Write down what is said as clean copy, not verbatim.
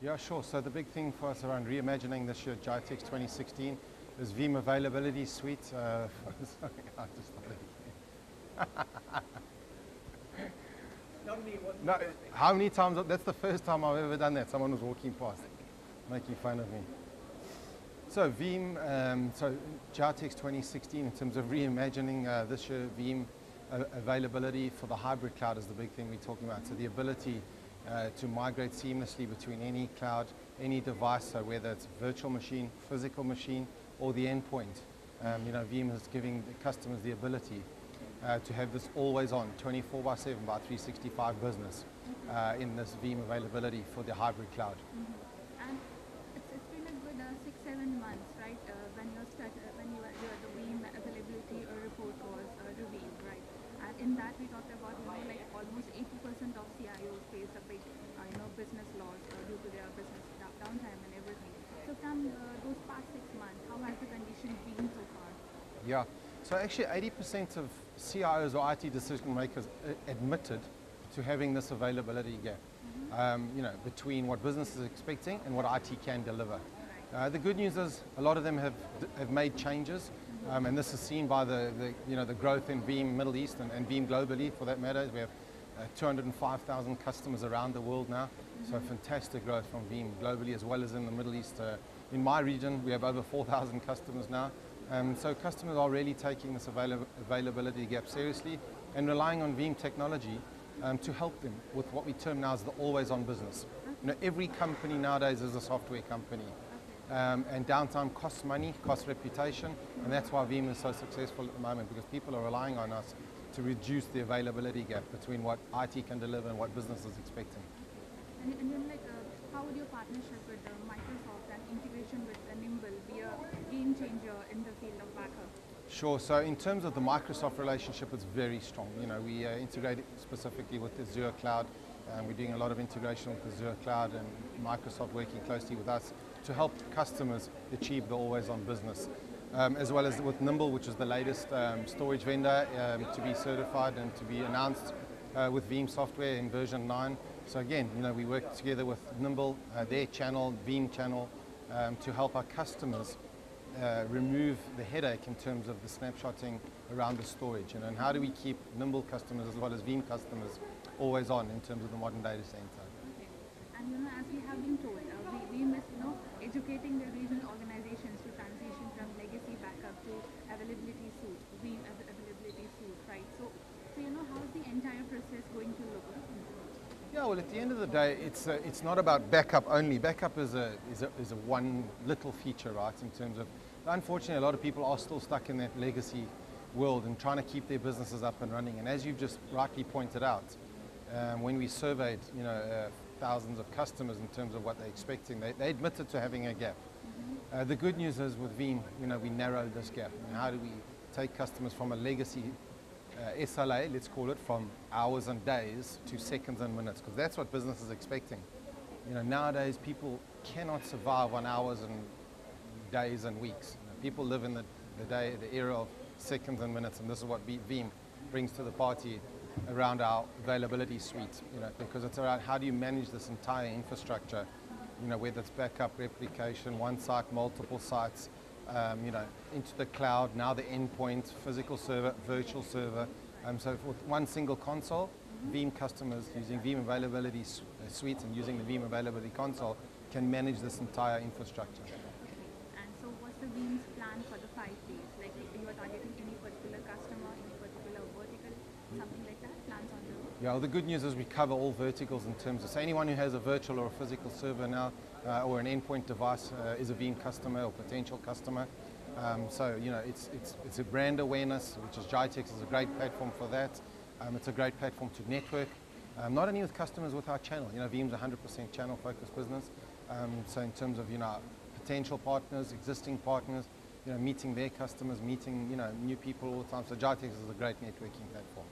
Yeah, sure. So the big thing for us around reimagining this year, GITEX 2016, is Veeam Availability Suite. Sorry, I just started. No, how many times? That's the first time I've ever done that. Someone was walking past, making fun of me. So Veeam, GITEX 2016, in terms of reimagining this year, Veeam availability for the hybrid cloud is the big thing we're talking about. So the ability to migrate seamlessly between any cloud, any device, so whether it's virtual machine, physical machine, or the endpoint. Veeam is giving the customers the ability to have this always on, 24/7 by 365 business in this Veeam availability for the hybrid cloud. And it's been a good 6-7 months, right? When the Veeam availability report was revealed, right? And in that we talked about like almost 80% of CIOs face a big business loss due to their business downtime and everything. So from those past 6 months, how has the condition been so far? Yeah. So actually 80% of CIOs or IT decision makers admitted to having this availability gap, between what business is expecting and what IT can deliver. The good news is a lot of them have made changes, and this is seen by the growth in Veeam Middle East and Veeam globally for that matter. We have 205,000 customers around the world now, so fantastic growth from Veeam globally as well as in the Middle East. In my region, we have over 4,000 customers now. So customers are really taking this availability gap seriously and relying on Veeam technology to help them with what we term now as the always-on business. Every company nowadays is a software company, and downtime costs money, costs reputation, and that's why Veeam is so successful at the moment, because people are relying on us to reduce the availability gap between what IT can deliver and what business is expecting. And then how would your partnership with Microsoft and integration with Nimble be a game changer in the field of backup? Sure. So in terms of the Microsoft relationship, it's very strong. We integrate specifically with Azure Cloud. We're doing a lot of integration with Azure Cloud, and Microsoft working closely with us to help customers achieve the always-on business, as well as with Nimble, which is the latest storage vendor to be certified and to be announced with Veeam software in version 9. So again, we work together with Nimble, their channel, Veeam channel, to help our customers remove the headache in terms of the snapshotting around the storage. And how do we keep Nimble customers as well as Veeam customers always on in terms of the modern data center? Okay. And as we have been told, Veeam is educating the regional organizations to transition from legacy backup to availability suite, Veeam availability suite, right? So how is the entire process going to look? Yeah, well, at the end of the day, it's not about backup only. Backup is a one little feature, right? In terms of, unfortunately, a lot of people are still stuck in that legacy world and trying to keep their businesses up and running. And as you've just rightly pointed out, when we surveyed, thousands of customers in terms of what they're expecting, they admitted to having a gap. The good news is with Veeam, we narrowed this gap. How do we take customers from a legacy SLA, let's call it, from hours and days to seconds and minutes, because that's what business is expecting. Nowadays people cannot survive on hours and days and weeks. People live in the era of seconds and minutes, and this is what Veeam brings to the party around our availability suite, because it's around how do you manage this entire infrastructure, whether it's backup, replication, one site, multiple sites, into the cloud, now the endpoint, physical server, virtual server. So with one single console, Veeam customers using Veeam Availability Suite and using the Veeam Availability Console can manage this entire infrastructure. And so what's the Veeam's plan for the 5 days? Like you are targeting any particular customer, any particular vertical, something like that, plans on the road? Yeah, well, the good news is we cover all verticals in terms of, so anyone who has a virtual or a physical server now, or an endpoint device is a Veeam customer or potential customer. So it's a brand awareness, which is GITEX is a great platform for that. It's a great platform to network, not only with customers, with our channel. Veeam's a 100% channel focused business. So in terms of potential partners, existing partners, meeting their customers, meeting new people all the time. So GITEX is a great networking platform.